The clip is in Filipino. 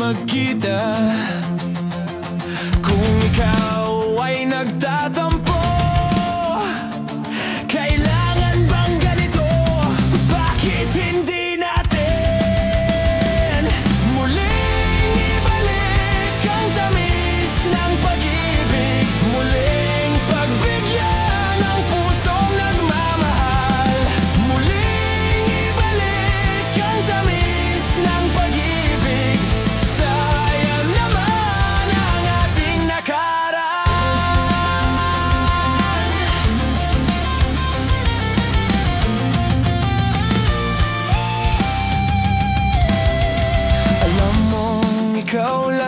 magkita. Kung ikaw ay nagtatampo, kailangan bang ganito? Bakit hindi natin muling ibalik ang tamis ng pag-ibig? Muling pagbigyan ang pusong nagmamahal. Muling ibalik ang tamis ng pag-ibig. Sayang naman ang ating nakaraan. Alam mong ikaw lang